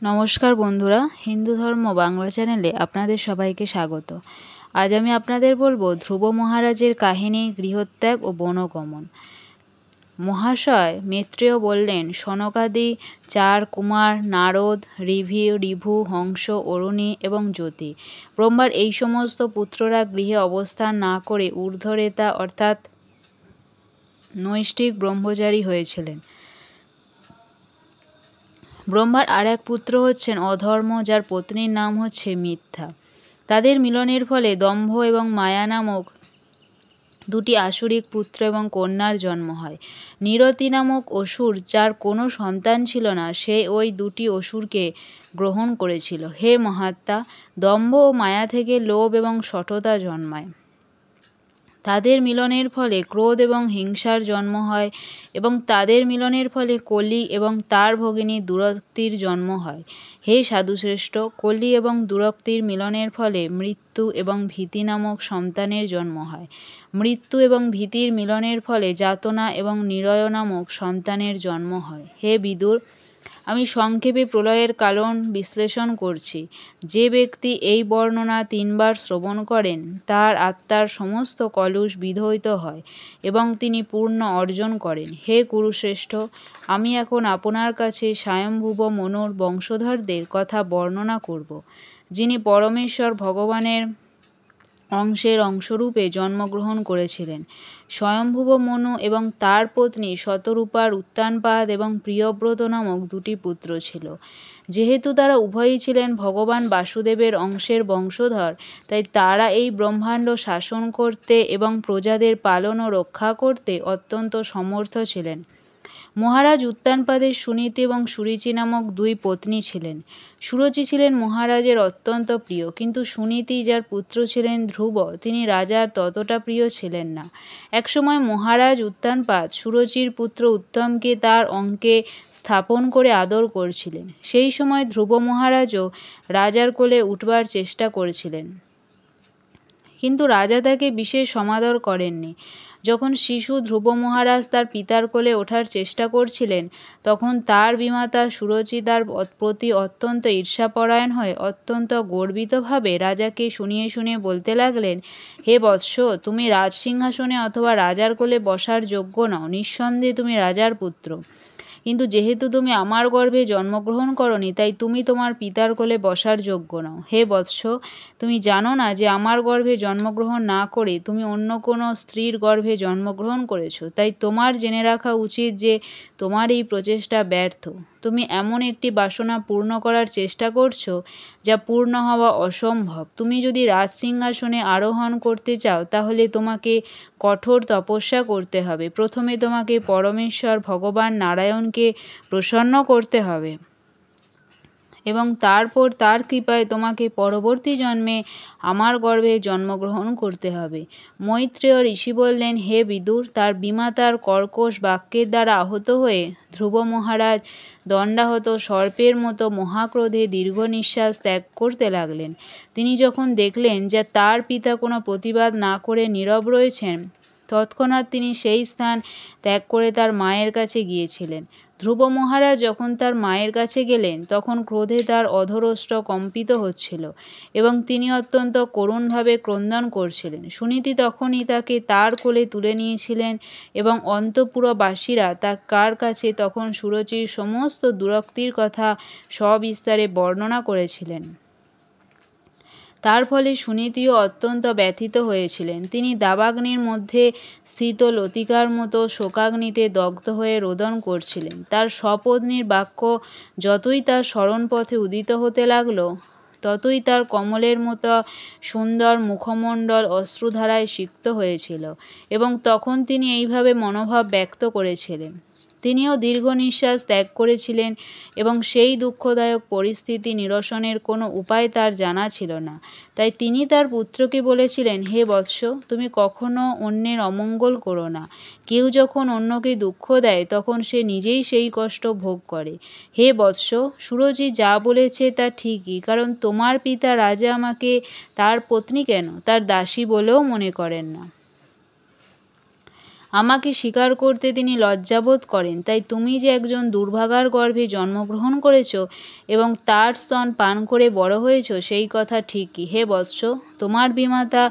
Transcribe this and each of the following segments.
নমস্কার বন্ধুরা, হিন্দু ধর্ম বাংলা চ্যানেলে আপনাদের সবাইকে স্বাগত। আজ আমি আপনাদের বলবো ধ্রুব মহারাজের কাহিনী, গৃহত্যাগ ও বনগমন। মহাশয় মেত্রেয় বললেন, সনকাদি 4 কুমার নারদ, ঋভু, হংস, অরুণী এবং জ্যোতি ব্রহ্মার এই সমস্ত পুত্ররা গৃহে অবস্থান না করে ঊর্ধ্বরেতা অর্থাৎ নৈষ্ঠিক ব্রহ্মচারী হয়েছিলেন। ব্রহ্মার আর এক পুত্র হচ্ছেন অধর্ম, যার পত্নীর নাম হচ্ছে মিথ্যা। তাদের মিলনের ফলে দম্ভ এবং মায়া নামক দুটি আসুরিক পুত্র এবং কন্যার জন্ম হয়। নিরতি নামক অসুর, যার কোনো সন্তান ছিল না, সে ওই দুটি অসুরকে গ্রহণ করেছিল। হে মহাত্মা, দম্ভ ও মায়া থেকে লোভ এবং শঠতা জন্মায়। তাদের মিলনের ফলে ক্রোধ এবং হিংসার জন্ম হয় এবং তাদের মিলনের ফলে কলি এবং তার ভগিনী দুরক্তির জন্ম হয়। হে সাধুশ্রেষ্ঠ, কলি এবং দুরক্তির মিলনের ফলে মৃত্যু এবং ভীতি নামক সন্তানের জন্ম হয়। মৃত্যু এবং ভীতির মিলনের ফলে যাতনা এবং নিরয় নামক সন্তানের জন্ম হয়। হে বিদুর, আমি সংক্ষেপে প্রলয়ের কারণ বিশ্লেষণ করছি। যে ব্যক্তি এই বর্ণনা 3 বার শ্রবণ করেন, তার আত্মার সমস্ত কলুষ বিধৌত হয় এবং তিনি পূর্ণ অর্জন করেন। হে কুরুশ্রেষ্ঠ, আমি এখন আপনার কাছে স্বয়ম্ভুব মনুর বংশধরদের কথা বর্ণনা করব, যিনি পরমেশ্বর ভগবানের অংশের অংশরূপে জন্মগ্রহণ করেছিলেন। স্বয়ম্ভুব মনু এবং তার পত্নী শতরূপার উত্তানপাদ এবং প্রিয়ব্রত নামক দুটি পুত্র ছিল। যেহেতু তারা উভয়ই ছিলেন ভগবান বাসুদেবের অংশের বংশধর, তাই তারা এই ব্রহ্মাণ্ড শাসন করতে এবং প্রজাদের পালন ও রক্ষা করতে অত্যন্ত সমর্থ ছিলেন। মহারাজ উত্তানপাদের সুনীতি এবং সুরুচি নামক 2 পত্নী ছিলেন। সুরুচি ছিলেন মহারাজের অত্যন্ত প্রিয়, কিন্তু সুনীতি, যার পুত্র ছিলেন ধ্রুব, তিনি রাজার ততটা প্রিয় ছিলেন না। একসময় মহারাজ উত্তানপাদ সুরুচির পুত্র উত্তমকে তার অঙ্কে স্থাপন করে আদর করছিলেন। সেই সময় ধ্রুব মহারাজও রাজার কোলে উঠবার চেষ্টা করেছিলেন, কিন্তু রাজা তাকে বিশেষ সমাদর করেননি। যখন শিশু ধ্রুব মহারাজ তার পিতার কোলে ওঠার চেষ্টা করছিলেন, তখন তার বিমাতা সুরুচি তার প্রতি অত্যন্ত ঈর্ষাপরায়ণ হয়ে অত্যন্ত গর্বিতভাবে রাজাকে শুনিয়ে শুনিয়ে বলতে লাগলেন, হে বৎস, তুমি রাজসিংহাসনে অথবা রাজার কোলে বসার যোগ্য নও। নিঃসন্দেহে তুমি রাজার পুত্র, কিন্তু যেহেতু তুমি আমার গর্ভে জন্মগ্রহণ করনি, তাই তুমি তোমার পিতার কোলে বসার যোগ্য নও। হে বৎস, তুমি জানো না যে আমার গর্ভে জন্মগ্রহণ না করে তুমি অন্য কোনো স্ত্রীর গর্ভে জন্মগ্রহণ করেছো, তাই তোমার জেনে রাখা উচিত যে তোমার এই প্রচেষ্টা ব্যর্থ। তুমি এমন একটি বাসনা পূর্ণ করার চেষ্টা করছো যা পূর্ণ হওয়া অসম্ভব। তুমি যদি রাজসিংহাসনে আরোহণ করতে চাও, তাহলে তোমাকে কঠোর তপস্যা করতে হবে। প্রথমে তোমাকে পরমেশ্বর ভগবান নারায়ণকে প্রসন্ন করতে হবে এবং তারপর তার কৃপায় তোমাকে পরবর্তী জন্মে আমার গর্ভে জন্মগ্রহণ করতে হবে। মৈত্রেয় ঋষি বললেন, হে বিদুর, তার বিমাতার কর্কশ বাক্যের দ্বারা আহত হয়ে ধ্রুব মহারাজ দণ্ডাহত সর্পের মতো মহাক্রোধে দীর্ঘ নিঃশ্বাস ত্যাগ করতে লাগলেন। তিনি যখন দেখলেন যে তার পিতা কোনো প্রতিবাদ না করে নীরব রয়েছেন, তৎক্ষণাৎ তিনি সেই স্থান ত্যাগ করে তার মায়ের কাছে গিয়েছিলেন। ধ্রুব মহারাজ যখন তার মায়ের কাছে গেলেন, তখন ক্রোধে তার অধরষ্ট্র কম্পিত হচ্ছিল এবং তিনি অত্যন্ত করুণভাবে ক্রন্দন করছিলেন। সুনীতি তখনই তাকে তার কোলে তুলে নিয়েছিলেন এবং অন্তঃপুরবাসীরা তার কাছে তখন সুরুচির সমস্ত দুরক্তির কথা সবিস্তারে বর্ণনা করেছিলেন। তার ফলে সুনীতিও অত্যন্ত ব্যথিত হয়েছিলেন। তিনি দাবাগ্নির মধ্যে স্থিত লতিকার মতো শোকাগ্নিতে দগ্ধ হয়ে রোদন করছিলেন। তার সপত্নীর বাক্য যতই তার স্মরণপথে উদিত হতে লাগল, ততই তার কমলের মতো সুন্দর মুখমণ্ডল অশ্রুধারায় সিক্ত হয়েছিল এবং তখন তিনি এইভাবে মনোভাব ব্যক্ত করেছিলেন। তিনিও দীর্ঘ নিঃশ্বাস ত্যাগ করেছিলেন এবং সেই দুঃখদায়ক পরিস্থিতি নিরসনের কোনো উপায় তার জানা ছিল না। তাই তিনি তার পুত্রকে বলেছিলেন, হে বৎস, তুমি কখনো অন্যের অমঙ্গল করো না। কেউ যখন অন্যকে দুঃখ দেয়, তখন সে নিজেই সেই কষ্ট ভোগ করে। হে বৎস, সুরুচি যা বলেছে তা ঠিকই, কারণ তোমার পিতা রাজা আমাকে তার পত্নী কেন, তার দাসী বলেও মনে করেন না। আমাকে স্বীকার করতে তিনি লজ্জাবোধ করেন। তাই তুমি যে একজন দুর্ভাগার গর্ভে জন্মগ্রহণ করেছ এবং তার স্তন পান করে বড় হয়েছ, সেই কথা ঠিকই। হে বৎস, তোমার বিমাতা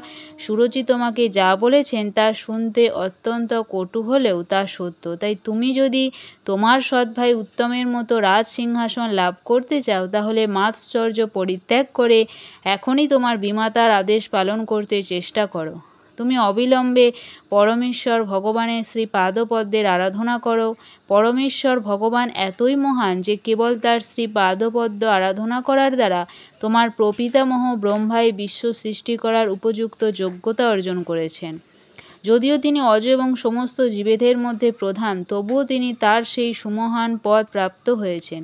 সুরুচি তোমাকে যা বলেছেন তা শুনতে অত্যন্ত কটু হলেও তা সত্য। তাই তুমি যদি তোমার সৎ ভাই উত্তমের মতো রাজ সিংহাসন লাভ করতে চাও, তাহলে মাৎসর্য পরিত্যাগ করে এখনই তোমার বিমাতার আদেশ পালন করতে চেষ্টা করো। তুমি অবিলম্বে পরমেশ্বর ভগবানের শ্রী পাদপদ্মের আরাধনা করো। পরমেশ্বর ভগবান এতই মহান যে কেবল তার শ্রী পাদপদ্ম আরাধনা করার দ্বারা তোমার প্রপিতামহ ব্রহ্মাই বিশ্ব সৃষ্টি করার উপযুক্ত যোগ্যতা অর্জন করেছেন। যদিও তিনি অজ এবং সমস্ত জীবেদের মধ্যে প্রধান, তবুও তিনি তার সেই সুমহান পদ প্রাপ্ত হয়েছেন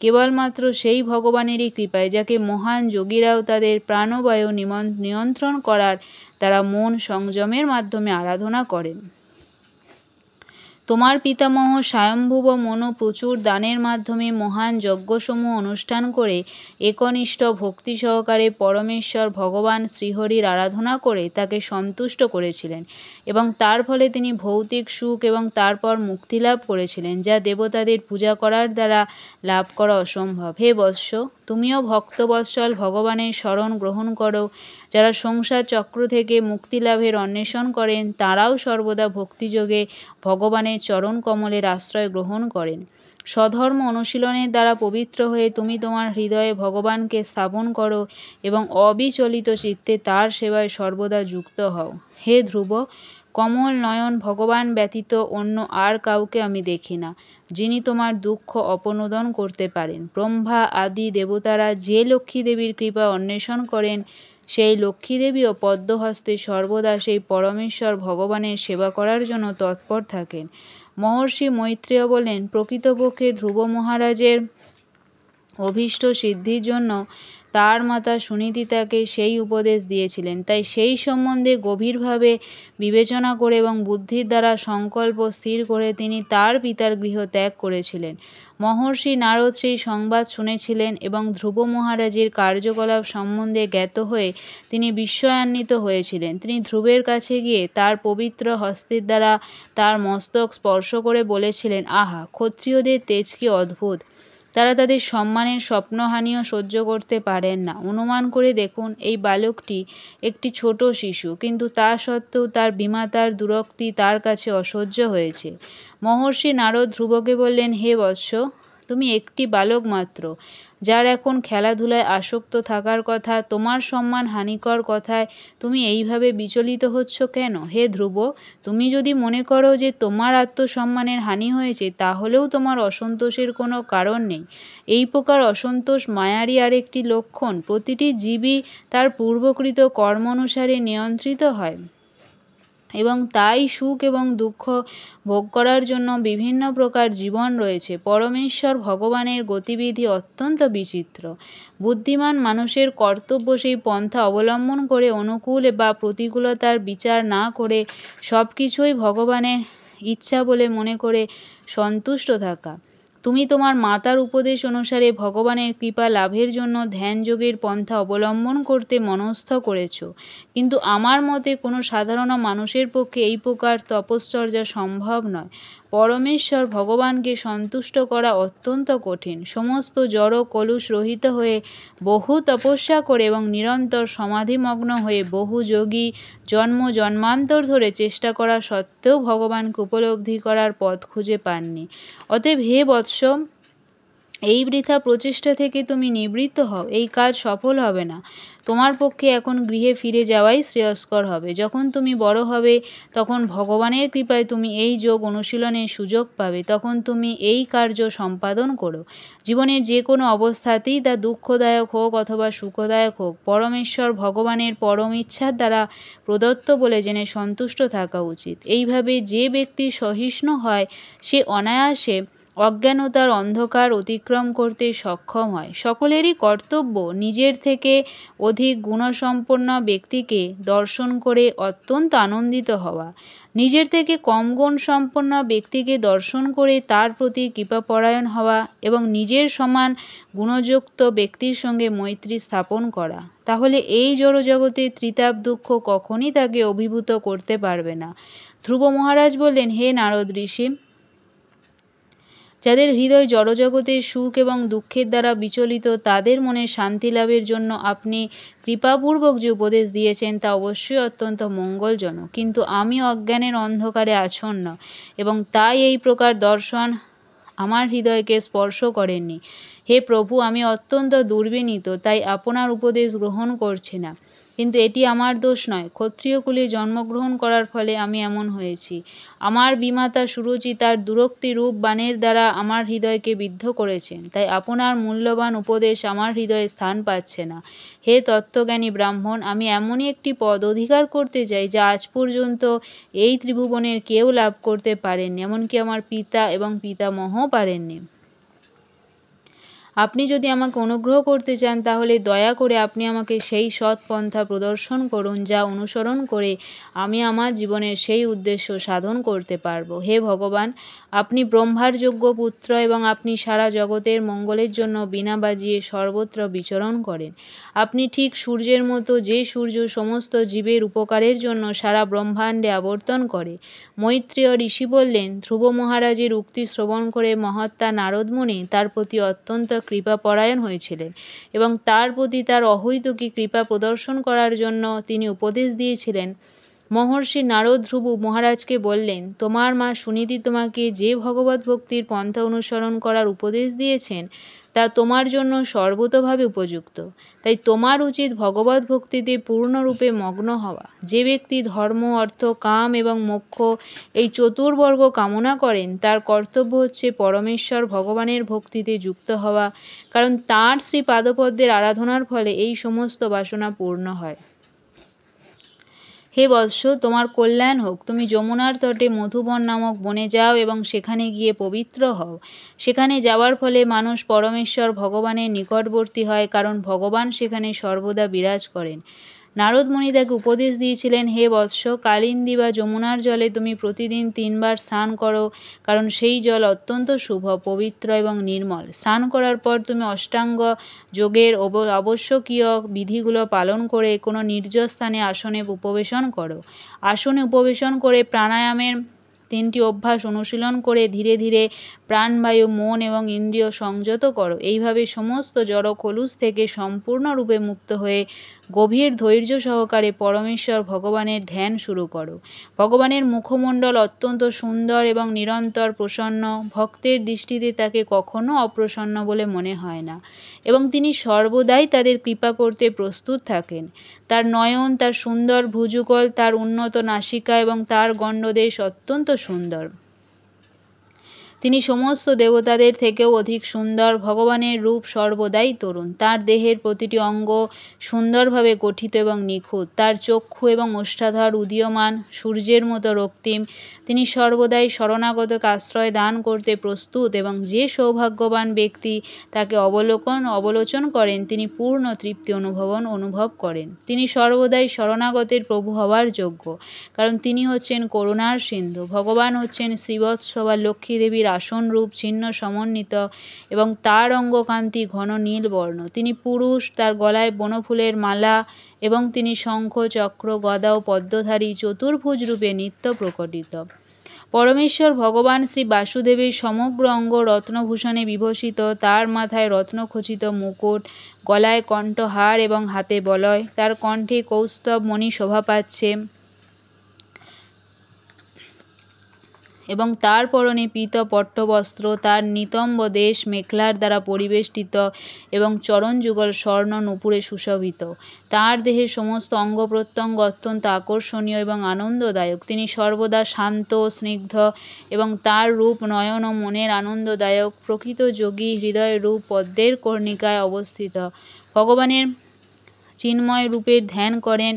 কেবলমাত্র সেই ভগবানেরই কৃপায়, যাকে মহান যোগীরাও তাদের প্রাণবায়ু নিয়ন্ত্রণ করার দ্বারা মন সংযমের মাধ্যমে আরাধনা করেন। তোমার পিতামহ স্বয়ম্ভুব মনু প্রচুর দানের মাধ্যমে মহান যজ্ঞসমূহ অনুষ্ঠান করে একনিষ্ঠ ভক্তি সহকারে পরমেশ্বর ভগবান শ্রীহরির আরাধনা করে তাকে সন্তুষ্ট করেছিলেন এবং তার ফলে তিনি ভৌতিক সুখ এবং তারপর মুক্তি লাভ করেছিলেন, যা দেবতাদের পূজা করার দ্বারা লাভ করা অসম্ভব। হে বৎস, তুমিও ভক্তবৎসল ভগবানের শরণ গ্রহণ করো। যারা সংসার চক্র থেকে মুক্তি লাভের অন্বেষণ করেন, তারাও সর্বদা ভক্তিযোগে ভগবানের চরণ কমলের আশ্রয় গ্রহণ করেন। স্বধর্ম অনুশীলনের দ্বারা পবিত্র হয়ে তুমি তোমার হৃদয়ে ভগবানকে স্থাপন করো এবং অবিচলিত চিত্তে তার সেবায় সর্বদা যুক্ত হও। হে ধ্রুব, কমল নয়ন ভগবান ব্যতীত অন্য আর কাউকে আমি দেখি না, যিনি তোমার দুঃখ অপনোদন করতে পারেন। ব্রহ্মা আদি দেবতারা যে লক্ষ্মী দেবীর কৃপা অন্বেষণ করেন, সেই লক্ষ্মীদেবীও পদ্মহস্তে সর্বদা সেই পরমেশ্বর ভগবানের সেবা করার জন্য তৎপর থাকেন। মহর্ষি মৈত্রেয় বলেন, প্রকৃতপক্ষে ধ্রুব মহারাজের অভীষ্ট সিদ্ধির জন্য তার মাতা সুনীতি তাকে সেই উপদেশ দিয়েছিলেন। তাই সেই সম্বন্ধে গভীরভাবে বিবেচনা করে এবং বুদ্ধির দ্বারা সংকল্প স্থির করে তিনি তার পিতার গৃহ ত্যাগ করেছিলেন। মহর্ষি নারদ সেই সংবাদ শুনেছিলেন এবং ধ্রুব মহারাজের কার্যকলাপ সম্বন্ধে জ্ঞাত হয়ে তিনি বিস্ময়ান্বিত হয়েছিলেন। তিনি ধ্রুবের কাছে গিয়ে তার পবিত্র হস্তের দ্বারা তার মস্তক স্পর্শ করে বলেছিলেন, আহা, ক্ষত্রিয়দের তেজ কি অদ্ভুত! তারা তাদের সম্মানের স্বপ্নহানিও সহ্য করতে পারেন না। অনুমান করে দেখুন, এই বালকটি একটি ছোট শিশু, কিন্তু তা সত্ত্বেও তার বিমাতার দুরক্তি তার কাছে অসহ্য হয়েছে। মহর্ষি নারদ ধ্রুবকে বললেন, হে বৎস, তুমি একটি বালক মাত্র, যার এখন খেলাধুলায় আসক্ত থাকার কথা। তোমার সম্মান হানিকর কথায় তুমি এইভাবে বিচলিত হচ্ছ কেন? হে ধ্রুব, তুমি যদি মনে করো যে তোমার আত্মসম্মানের হানি হয়েছে, তাহলেও তোমার অসন্তোষের কোনো কারণ নেই। এই প্রকার অসন্তোষ মায়ারই আরেকটি লক্ষণ। প্রতিটি জীবই তার পূর্বকৃত কর্ম অনুসারে নিয়ন্ত্রিত হয় এবং তাই সুখ এবং দুঃখ ভোগ করার জন্য বিভিন্ন প্রকার জীবন রয়েছে। পরমেশ্বর ভগবানের গতিবিধি অত্যন্ত বিচিত্র। বুদ্ধিমান মানুষের কর্তব্য সেই পন্থা অবলম্বন করে অনুকূল বা প্রতিকূলতার বিচার না করে সব কিছুই ভগবানের ইচ্ছা বলে মনে করে সন্তুষ্ট থাকা। তুমি তোমার মাতার উপদেশ অনুসারে ভগবানের কৃপা লাভের জন্য ধ্যানযোগের পন্থা অবলম্বন করতে মনস্থ করেছ, কিন্তু আমার মতে কোনো সাধারণ মানুষের পক্ষে এই প্রকার তপশ্চর্যা সম্ভব নয়। পরমেশ্বর ভগবানকে সন্তুষ্ট করা অত্যন্ত কঠিন। সমস্ত জড় কলুষ রহিত হয়ে বহু তপস্যা করে এবং নিরন্তর সমাধিমগ্ন হয়ে বহু যোগী জন্ম জন্মান্তর ধরে চেষ্টা করা সত্ত্বেও ভগবানকে উপলব্ধি করার পথ খুঁজে পাননি। অতএব হে বৎস, এই বৃথা প্রচেষ্টা থেকে তুমি নিবৃত্ত হও। এই কাজ সফল হবে না। তোমার পক্ষে এখন গৃহে ফিরে যাওয়াই শ্রেয়স্কর হবে। যখন তুমি বড় হবে, তখন ভগবানের কৃপায় তুমি এই যোগ অনুশীলনের সুযোগ পাবে। তখন তুমি এই কার্য সম্পাদন করো। জীবনের যে কোনো অবস্থাতেই তা দুঃখদায়ক হোক অথবা সুখদায়ক হোক, পরমেশ্বর ভগবানের পরম ইচ্ছার দ্বারা প্রদত্ত বলে জেনে সন্তুষ্ট থাকা উচিত। এইভাবে যে ব্যক্তি সহিষ্ণু হয়, সে অনায়াসে অজ্ঞানতার অন্ধকার অতিক্রম করতে সক্ষম হয়। সকলেরই কর্তব্য নিজের থেকে অধিক গুণসম্পন্ন ব্যক্তিকে দর্শন করে অত্যন্ত আনন্দিত হওয়া, নিজের থেকে কম গুণসম্পন্ন ব্যক্তিকে দর্শন করে তার প্রতি কৃপাপরায়ণ হওয়া এবং নিজের সমান গুণযুক্ত ব্যক্তির সঙ্গে মৈত্রী স্থাপন করা। তাহলে এই জড়জগতের ত্রিতাপ দুঃখ কখনই তাকে অভিভূত করতে পারবে না। ধ্রুব মহারাজ বললেন, হে নারদ ঋষি, যাদের হৃদয় জড়জগতের সুখ এবং দুঃখের দ্বারা বিচলিত, তাদের মনে শান্তি লাভের জন্য আপনি কৃপাপূর্বক যে উপদেশ দিয়েছেন তা অবশ্যই অত্যন্ত মঙ্গলজনক, কিন্তু আমি অজ্ঞানের অন্ধকারে আচ্ছন্ন এবং তাই এই প্রকার দর্শন আমার হৃদয়কে স্পর্শ করেননি। হে প্রভু, আমি অত্যন্ত দুর্বিনীত, তাই আপনার উপদেশ গ্রহণ করছি না। কিন্তু এটি আমার দোষ নয়, ক্ষত্রিয়কুলে জন্মগ্রহণ করার ফলে আমি এমন হয়েছি। আমার বিমাতা সুরুচি তার দুরক্তি রূপ বাণের দ্বারা আমার হৃদয়কে বিদ্ধ করেছেন, তাই আপনার মূল্যবান উপদেশ আমার হৃদয়ে স্থান পাচ্ছে না। হে তত্ত্বজ্ঞানী ব্রাহ্মণ, আমি এমনই একটি পদ অধিকার করতে চাই যা আজ পর্যন্ত এই ত্রিভুবনের কেউ লাভ করতে পারেননি, এমনকি আমার পিতা এবং পিতামহও পারেননি। আপনি যদি আমাকে অনুগ্রহ করতে চান, তাহলে দয়া করে আপনি আমাকে সেই সৎ পন্থা প্রদর্শন করুন যা অনুসরণ করে আমি আমার জীবনের সেই উদ্দেশ্য সাধন করতে পারব। হে ভগবান, আপনি ব্রহ্মার যোগ্য পুত্র এবং আপনি সারা জগতের মঙ্গলের জন্য বীণা বাজিয়ে সর্বত্র বিচরণ করেন। আপনি ঠিক সূর্যের মতো, যে সূর্য সমস্ত জীবের উপকারের জন্য সারা ব্রহ্মাণ্ডে আবর্তন করে। মৈত্রেয় ঋষি বললেন, ধ্রুব মহারাজের উক্তি শ্রবণ করে মহাত্মা নারদ মুনি তার প্রতি অত্যন্ত কৃপাপরায়ণ হয়েছিলেন এবং তার প্রতি তার অহৈতুকী কৃপা প্রদর্শন করার জন্য তিনি উপদেশ দিয়েছিলেন। মহর্ষি নারদ ধ্রুব মহারাজকে বললেন, তোমার মা সুনীতি তোমাকে যে ভগবত ভক্তির পন্থা অনুসরণ করার উপদেশ দিয়েছেন তা তোমার জন্য সর্বতোভাবে উপযুক্ত, তাই তোমার উচিত ভগবত ভক্তিতে পূর্ণরূপে মগ্ন হওয়া। যে ব্যক্তি ধর্ম, অর্থ, কাম এবং মোক্ষ এই চতুর্বর্গ কামনা করেন, তার কর্তব্য হচ্ছে পরমেশ্বর ভগবানের ভক্তিতে যুক্ত হওয়া, কারণ তাঁর শ্রী পাদপদ্মের আরাধনার ফলে এই সমস্ত বাসনা পূর্ণ হয়। হে বৎস, তোমার কল্যাণ হোক। তুমি যমুনার তটে মধুবন নামক বনে যাও এবং সেখানে গিয়ে পবিত্র হও। সেখানে যাওয়ার ফলে মানুষ পরমেশ্বর ভগবানের নিকটবর্তী হয়, কারণ ভগবান সেখানে সর্বদা বিরাজ করেন। নারদ মুনি তাকে উপদেশ দিয়েছিলেন, হে বৎস, কালিন্দী বা যমুনার জলে তুমি প্রতিদিন 3 বার স্নান করো, কারণ সেই জল অত্যন্ত শুভ, পবিত্র এবং নির্মল। স্নান করার পর তুমি অষ্টাঙ্গ যোগের আবশ্যকীয় বিধিগুলো পালন করে কোনো নির্জন স্থানে আসনে উপবেশন করো। আসনে উপবেশন করে প্রাণায়ামের 3টি অভ্যাস অনুশীলন করে ধীরে ধীরে প্রাণবায়ু, মন এবং ইন্দ্রিয় সংযত করো। এইভাবে সমস্ত জড় কলুষ থেকে সম্পূর্ণরূপে মুক্ত হয়ে গভীর ধৈর্য সহকারে পরমেশ্বর ভগবানের ধ্যান শুরু করো। ভগবানের মুখমণ্ডল অত্যন্ত সুন্দর এবং নিরন্তর প্রসন্ন। ভক্তের দৃষ্টিতে তাকে কখনো অপ্রসন্ন বলে মনে হয় না এবং তিনি সর্বদাই তাদের কৃপা করতে প্রস্তুত থাকেন। তার নয়ন, তার সুন্দর ভ্রুযুগল, তার উন্নত নাসিকা এবং তার গণ্ডদেশ অত্যন্ত সুন্দর। তিনি সমস্ত দেবতাদের থেকেও অধিক সুন্দর। ভগবানের রূপ সর্বদাই তরুণ। তার দেহের প্রতিটি অঙ্গ সুন্দরভাবে গঠিত এবং নিখুঁত। তার চক্ষু এবং ওষ্ঠাধর উদীয়মান সূর্যের মতো রক্তিম। তিনি সর্বদাই শরণাগতকে আশ্রয় দান করতে প্রস্তুত এবং যে সৌভাগ্যবান ব্যক্তি তাকে অবলোচন করেন তিনি পূর্ণ তৃপ্তি অনুভব করেন। তিনি সর্বদাই শরণাগতের প্রভু হওয়ার যোগ্য, কারণ তিনি হচ্ছেন করুণার সিন্ধু। ভগবান হচ্ছেন শ্রীবৎস বা লক্ষ্মী দেবীর আসন রূপ, ছিন্ন সমন্বিত এবং তার অঙ্গকান্তি ঘন নীল বর্ণ। তিনি পুরুষ, তার গলায় বনফুলের মালা এবং তিনি শঙ্খ, চক্র, গদা ও পদ্মধারী চতুর্ভুজ রূপে নিত্য প্রকটিত। পরমেশ্বর ভগবান শ্রী বাসুদেবের সমগ্র অঙ্গ রত্নভূষণে বিভূষিত। তার মাথায় রত্নখচিত মুকুট, গলায় কণ্ঠহার এবং হাতে বলয়। তার কণ্ঠে কৌস্তব মণি শোভা পাচ্ছে এবং তার পরনে পীত পট্টবস্ত্র। তার নিতম্ব দেশ মেখলার দ্বারা পরিবেষ্টিত এবং চরণযুগল স্বর্ণ নূপুরে সুশোভিত। তার দেহের সমস্ত অঙ্গ প্রত্যঙ্গ অত্যন্ত আকর্ষণীয় এবং আনন্দদায়ক। তিনি সর্বদা শান্ত, স্নিগ্ধ এবং তার রূপ নয়ন ও মনের আনন্দদায়ক। প্রকৃত যোগী হৃদয় রূপ পদ্মের কর্ণিকায় অবস্থিত ভগবানের চিন্ময় রূপের ধ্যান করেন,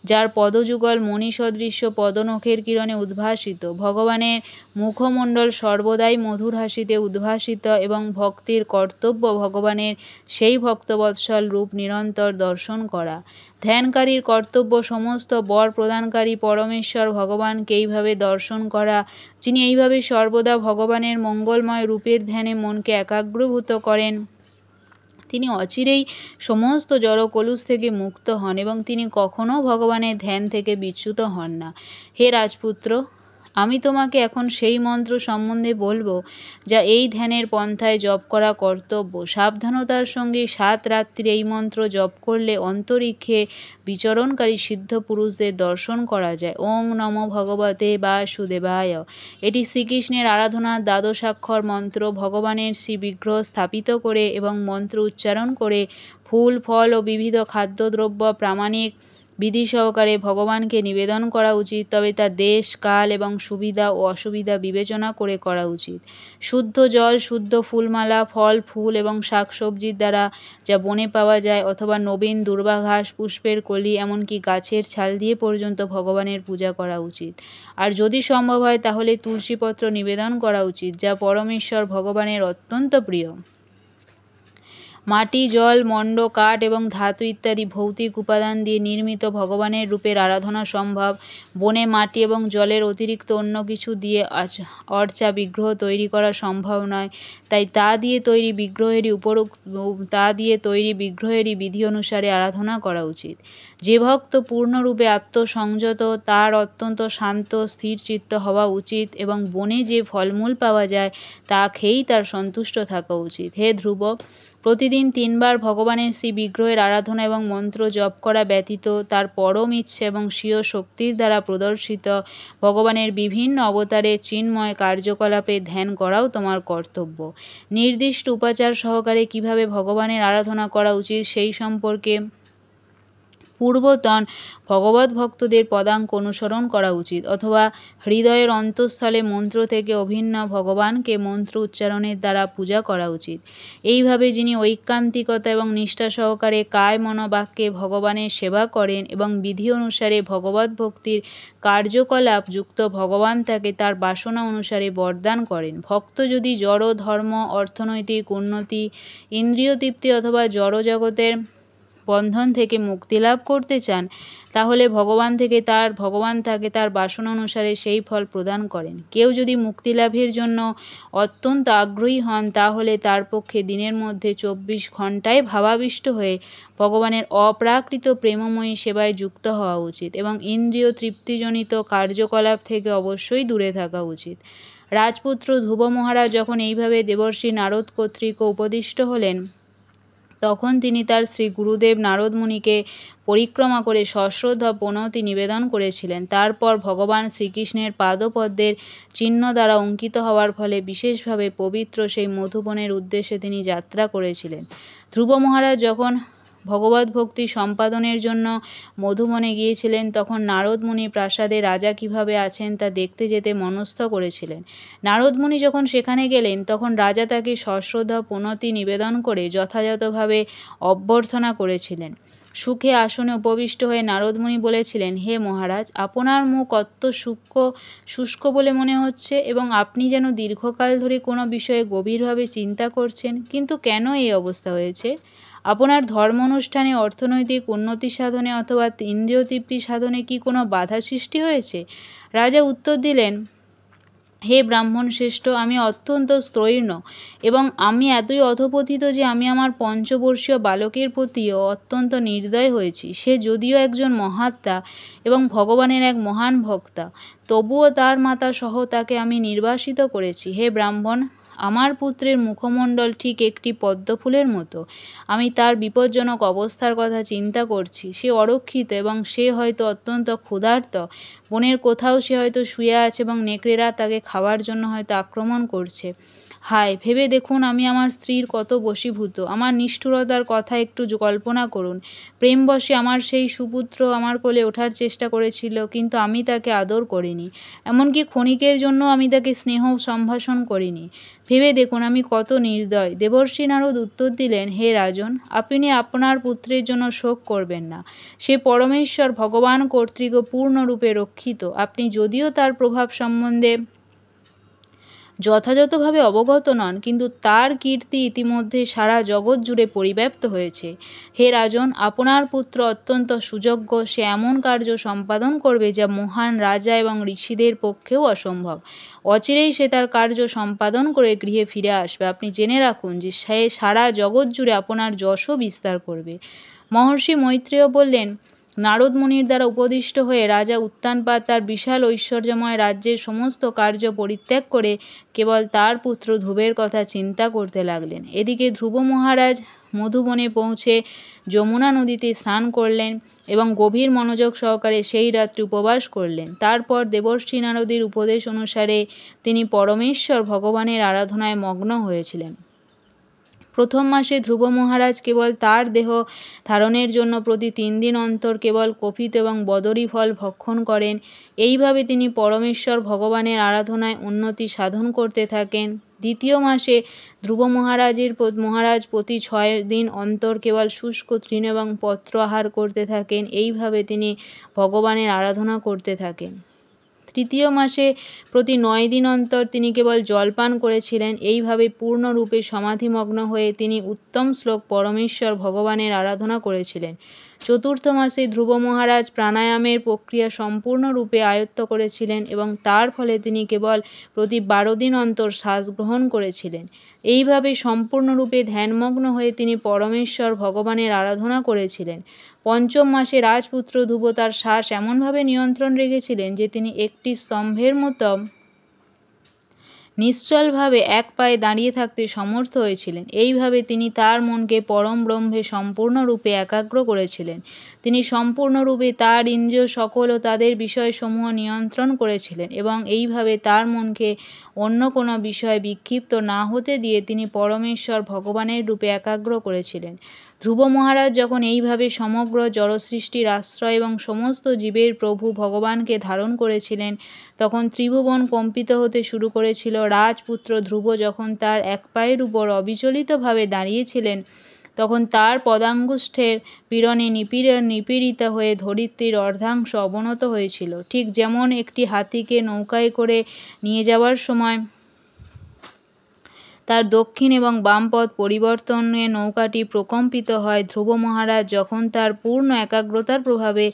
যার পদযুগল মণিসদৃশ্য পদনখের কিরণে উদ্ভাসিত। ভগবানের মুখমণ্ডল সর্বদাই মধুর হাসিতে উদ্ভাসিত এবং ভক্তের কর্তব্য ভগবানের সেই ভক্তবৎসল রূপ নিরন্তর দর্শন করা। ধ্যানকারীর কর্তব্য সমস্ত বর প্রদানকারী পরমেশ্বর ভগবানকে এইভাবে দর্শন করা, যিনি এইভাবে সর্বদা ভগবানের মঙ্গলময় রূপের ধ্যানে মনকে একাগ্রভূত করেন। তিনি অচিরেই সমস্ত জড় কলুষ থেকে মুক্ত হন এবং তিনি কখনও ভগবানের ধ্যান থেকে বিচ্যুত হন না। হে রাজপুত্র, আমি তোমাকে এখন সেই মন্ত্র সম্বন্ধে বলবো যা এই ধ্যানের পন্থায় জপ করা কর্তব্য। সাবধানতার সঙ্গে 7 রাত্রি এই মন্ত্র জপ করলে অন্তরিক্ষে বিচরণকারী সিদ্ধ পুরুষদের দর্শন করা যায়। ওং নমো ভগবতে বাসুদেবায়। এটি শ্রীকৃষ্ণের আরাধনার দ্বাদশাক্ষর মন্ত্র। ভগবানের শ্রীবিগ্রহ স্থাপিত করে এবং মন্ত্র উচ্চারণ করে ফুল ফল ও বিবিধ খাদ্যদ্রব্য প্রামাণিক বিধি সহকারে ভগবানকে নিবেদন করা উচিত। তবে তা দেশ কাল এবং সুবিধা ও অসুবিধা বিবেচনা করে করা উচিত। শুদ্ধ জল, শুদ্ধ ফুলমালা, ফল ফুল এবং শাকসবজির দ্বারা যা বনে পাওয়া যায় অথবা নবীন দুর্বাঘাস, পুষ্পের কলি, এমনকি গাছের ছাল দিয়ে পর্যন্ত ভগবানের পূজা করা উচিত। আর যদি সম্ভব হয় তাহলে তুলসীপত্র নিবেদন করা উচিত, যা পরমেশ্বর ভগবানের অত্যন্ত প্রিয়। মাটি, জল, মণ্ড, কাঠ এবং ধাতু ইত্যাদি ভৌতিক উপাদান দিয়ে নির্মিত ভগবানের রূপের আরাধনা সম্ভব। বনে মাটি এবং জলের অতিরিক্ত অন্য কিছু দিয়ে অর্চা বিগ্রহ তৈরি করা সম্ভব নয়। তাই তা দিয়ে তৈরি বিগ্রহেরই বিধি অনুসারে আরাধনা করা উচিত। যে ভক্ত পূর্ণরূপে আত্মসংযত তার অত্যন্ত শান্ত স্থিরচিত্ত হওয়া উচিত এবং বনে যে ফলমূল পাওয়া যায় তা খেয়েই তার সন্তুষ্ট থাকা উচিত। হে ধ্রুব, প্রতিদিন 3 বার ভগবানের শ্রী বিগ্রহের আরাধনা এবং মন্ত্র জপ করা ব্যতীত তার পরম ইচ্ছে এবং স্বীয় শক্তির দ্বারা প্রদর্শিত ভগবানের বিভিন্ন অবতারের চিন্ময় কার্যকলাপে ধ্যান করাও তোমার কর্তব্য। নির্দিষ্ট উপাচার সহকারে কিভাবে ভগবানের আরাধনা করা উচিত সেই সম্পর্কে পূর্বতন ভগবত ভক্তদের পদাঙ্ক অনুসরণ করা উচিত, অথবা হৃদয়ের অন্তঃস্থলে মন্ত্র থেকে অভিন্ন ভগবানকে মন্ত্র উচ্চারণের দ্বারা পূজা করা উচিত। এইভাবে যিনি ঐকান্তিকতা এবং নিষ্ঠা সহকারে কায় মনোবাক্যে ভগবানের সেবা করেন এবং বিধি অনুসারে ভগবত ভক্তির কার্যকলাপ যুক্ত ভগবান তাকে তার বাসনা অনুসারে বরদান করেন। ভক্ত যদি জড় ধর্ম, অর্থনৈতিক উন্নতি, ইন্দ্রিয় তৃপ্তি অথবা জড় জগতের বন্ধন থেকে মুক্তি লাভ করতে চান তাহলে ভগবান তাকে তার বাসনা অনুসারে সেই ফল প্রদান করেন। কেউ যদি মুক্তি লাভের জন্য অত্যন্ত আগ্রহী হন তাহলে তার পক্ষে দিনের মধ্যে 24 ঘণ্টায় ভাবাবিষ্ট হয়ে ভগবানের অপ্রাকৃত প্রেমময়ী সেবায় যুক্ত হওয়া উচিত এবং ইন্দ্রিয় তৃপ্তিজনিত কার্যকলাপ থেকে অবশ্যই দূরে থাকা উচিত। রাজপুত্র ধ্রুব মহারাজ যখন এইভাবে দেবর্ষি নারদ কর্তৃক উপদিষ্ট হলেন তখন তিনি তার শ্রী গুরুদেব নারদ মুনিকে পরিক্রমা করে সশ্রদ্ধ প্রণতি নিবেদন করেছিলেন। তারপর ভগবান শ্রীকৃষ্ণের পাদপদ্মের চিহ্ন দ্বারা অঙ্কিত হওয়ার ফলে বিশেষভাবে পবিত্র সেই মধুবনের উদ্দেশ্যে তিনি যাত্রা করেছিলেন। ধ্রুব মহারাজ যখন ভগবত ভক্তি সম্পাদনের জন্য মধুবনে গিয়েছিলেন তখন নারদ মুনি প্রাসাদে রাজা কিভাবে আছেন তা দেখতে যেতে মনস্থ করেছিলেন। নারদ মুনি যখন সেখানে গেলেন তখন রাজা তাকে সশ্রদ্ধা প্রণতি নিবেদন করে যথাযথভাবে অভ্যর্থনা করেছিলেন। সুখে আসনে উপবিষ্ট হয়ে নারদ মুনি বলেছিলেন, হে মহারাজ, আপনার মুখ শুষ্ক বলে মনে হচ্ছে এবং আপনি যেন দীর্ঘকাল ধরে কোনো বিষয়ে গভীরভাবে চিন্তা করছেন। কিন্তু কেন এই অবস্থা হয়েছে? আপনার ধর্ম অনুষ্ঠানে, অর্থনৈতিক উন্নতি সাধনে অথবা ইন্দ্রিয় তৃপ্তি সাধনে কি কোনো বাধা সৃষ্টি হয়েছে? রাজা উত্তর দিলেন, হে ব্রাহ্মণ শ্রেষ্ঠ, আমি অত্যন্ত স্তৈর্ণ এবং আমি এতই অধঃপতিত যে আমি আমার পঞ্চবর্ষীয় বালকের প্রতিও অত্যন্ত নির্দয় হয়েছি। সে যদিও একজন মহাত্মা এবং ভগবানের এক মহান ভক্তা, তবুও তার মাতা সহ তাকে আমি নির্বাসিত করেছি। হে ব্রাহ্মণ, আমার পুত্রের মুখমণ্ডল ঠিক একটি পদ্মফুলের মতো। আমি তার বিপজ্জনক অবস্থার কথা চিন্তা করছি। সে অরক্ষিত এবং সে হয়তো অত্যন্ত ক্ষুধার্ত। বনের কোথাও সে হয়তো শুয়ে আছে এবং নেকড়েরা তাকে খাওয়ার জন্য হয়তো আক্রমণ করছে। হায়, ভেবে দেখুন আমি আমার স্ত্রীর কত বশীভূত। আমার নিষ্ঠুরতার কথা একটু কল্পনা করুন। প্রেমবশে আমার সেই সুপুত্র আমার কোলে ওঠার চেষ্টা করেছিল, কিন্তু আমি তাকে আদর করিনি। এমনকি ক্ষণিকের জন্য আমি তাকে স্নেহ সম্ভাষণ করিনি। ভেবে দেখুন আমি কত নির্দয়। দেবর্ষি নারদ উত্তর দিলেন, হে রাজন, আপনি আপনার পুত্রের জন্য শোক করবেন না। সে পরমেশ্বর ভগবান কর্তৃক পূর্ণরূপে রক্ষিত। আপনি যদিও তার প্রভাব সম্বন্ধে যথাযথভাবে অবগত নন, কিন্তু তার কীর্তি ইতিমধ্যে সারা জগৎ জুড়ে পরিব্যাপ্ত হয়েছে। হে রাজন, আপনার পুত্র অত্যন্ত সুযোগ্য। সে এমন কার্য সম্পাদন করবে যা মহান রাজা এবং ঋষিদের পক্ষেও অসম্ভব। অচিরেই সে তার কার্য সম্পাদন করে গৃহে ফিরে আসবে। আপনি জেনে রাখুন যে সে সারা জগৎ জুড়ে আপনার যশও বিস্তার করবে। মহর্ষি মৈত্রেয় বললেন, নারদ মুনির দ্বারা উপদিষ্ট হয়ে রাজা উত্তানপাদ তার বিশাল ঐশ্বর্যময় রাজ্যের সমস্ত কার্য পরিত্যাগ করে কেবল তার পুত্র ধ্রুবের কথা চিন্তা করতে লাগলেন। এদিকে ধ্রুব মহারাজ মধুবনে পৌঁছে যমুনা নদীতে স্নান করলেন এবং গভীর মনোযোগ সহকারে সেই রাত্রি উপবাস করলেন। তারপর দেবর্ষি নারদের উপদেশ অনুসারে তিনি পরমেশ্বর ভগবানের আরাধনায় মগ্ন হয়েছিলেন। প্রথম মাসে ধ্রুব মহারাজ কেবল তার দেহ ধারণের জন্য প্রতি 3 দিন অন্তর কেবল কপিত এবং বদরী ফল ভক্ষণ করেন। এইভাবে তিনি পরমেশ্বর ভগবানের আরাধনায় উন্নতি সাধন করতে থাকেন। দ্বিতীয় মাসে ধ্রুব মহারাজ প্রতি 6 দিন অন্তর কেবল শুষ্ক তৃণ এবং পত্র আহার করতে থাকেন। এইভাবে তিনি ভগবানের আরাধনা করতে থাকেন। তৃতীয় মাসে প্রতি 9 দিন অন্তর তিনি কেবল জলপান করেছিলেন। এইভাবে পূর্ণরূপে সমাধিমগ্ন হয়ে তিনি উত্তম শ্লোক পরমেশ্বর ভগবানের আরাধনা করেছিলেন। চতুর্থ মাসে ধ্রুব মহারাজ প্রাণায়ামের প্রক্রিয়া সম্পূর্ণরূপে আয়ত্ত করেছিলেন এবং তার ফলে তিনি কেবল প্রতি 12 দিন অন্তর শ্বাস গ্রহণ করেছিলেন। এইভাবে সম্পূর্ণরূপে ধ্যানমগ্ন হয়ে তিনি পরমেশ্বর ভগবানের আরাধনা করেছিলেন। পঞ্চম মাসে রাজপুত্র ধ্রুব তার শ্বাস এমনভাবে নিয়ন্ত্রণ রেখেছিলেন যে তিনি একটি স্তম্ভের মতো নিশ্চলভাবে এক পায়ে দাঁড়িয়ে থাকতে সমর্থ হয়েছিলেন। এইভাবে তিনি তার মনকে পরম ব্রহ্মে সম্পূর্ণরূপে একাগ্র করেছিলেন। তিনি সম্পূর্ণরূপে তার ইন্দ্রিয় সকল ও তাদের বিষয়সমূহ নিয়ন্ত্রণ করেছিলেন এবং এইভাবে তার মনকে অন্য কোনো বিষয়ে বিক্ষিপ্ত না হতে দিয়ে তিনি পরমেশ্বর ভগবানের রূপে একাগ্র করেছিলেন। ধ্রুব মহারাজ যখন এইভাবে সমগ্র জড়সৃষ্টির আশ্রয় এবং সমস্ত জীবের প্রভু ভগবানকে ধারণ করেছিলেন, তখন ত্রিভুবন কম্পিত হতে শুরু করেছিল। রাজপুত্র ধ্রুব যখন তার এক পায়ের উপর অবিচলিতভাবে দাঁড়িয়েছিলেন, তখন তার পদাঙ্গুষ্ঠের পীড়নে নিপীড়িত হয়ে ধরিত্রীর অর্ধাংশ অবনত হয়েছিল। ঠিক যেমন একটি হাতিকে নৌকায় করে নিয়ে যাওয়ার সময় তার দক্ষিণ এবং বাম পথ পরিবর্তনে নৌকাটি প্রকম্পিত হয়, ধ্রুব মহারাজ যখন তার পূর্ণ একাগ্রতার প্রভাবে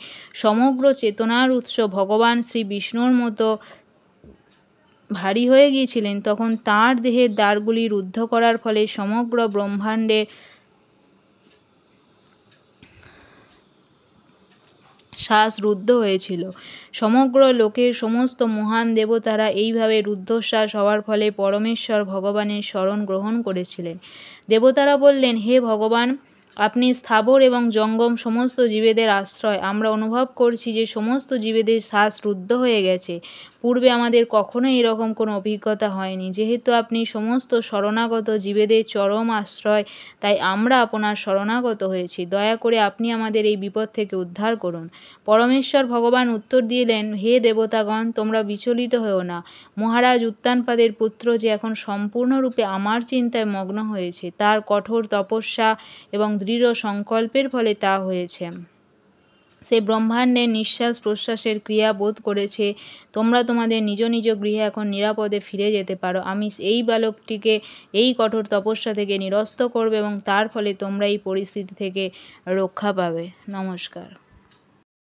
সমগ্র চেতনার উৎস ভগবান শ্রী বিষ্ণুর মতো ভারী হয়ে গিয়েছিলেন, তখন তাঁর দেহের দ্বারগুলি রুদ্ধ করার ফলে সমগ্র ব্রহ্মাণ্ডের শ্বাস রুদ্ধ হয়েছিল। সমগ্র লোকের সমস্ত মহান দেবতারা এইভাবে রুদ্ধশ্বাস হওয়ার ফলে পরমেশ্বর ভগবানের শরণ গ্রহণ করেছিলেন। দেবতারা বললেন, হে ভগবান, আপনি স্থাবর এবং জঙ্গম সমস্ত জীবেদের আশ্রয়। আমরা অনুভব করছি যে সমস্ত জীবেদের শ্বাস রুদ্ধ হয়ে গেছে। পূর্বে আমাদের কখনোই এরকম কোনো অভিজ্ঞতা হয়নি। যেহেতু আপনি সমস্ত শরণাগত জীবেদের চরম আশ্রয়, তাই আমরা আপনার শরণাগত হয়েছি। দয়া করে আপনি আমাদের এই বিপদ থেকে উদ্ধার করুন। পরমেশ্বর ভগবান উত্তর দিলেন, হে দেবতাগণ, তোমরা বিচলিত হও না। মহারাজ উত্তানপাদের পুত্র যে এখন সম্পূর্ণরূপে আমার চিন্তায় মগ্ন হয়েছে, তার কঠোর তপস্যা এবং দৃঢ় সংকল্পের ফলে তা হয়েছে। সে ব্রহ্মাণ্ডের নিঃশ্বাস প্রশ্বাসের ক্রিয়া বোধ করেছে। তোমরা তোমাদের নিজ নিজ গৃহে এখন নিরাপদে ফিরে যেতে পারো। আমি এই বালকটিকে এই কঠোর তপস্যা থেকে নিরস্ত করব এবং তার ফলে তোমরা এই পরিস্থিতি থেকে রক্ষা পাবে। নমস্কার।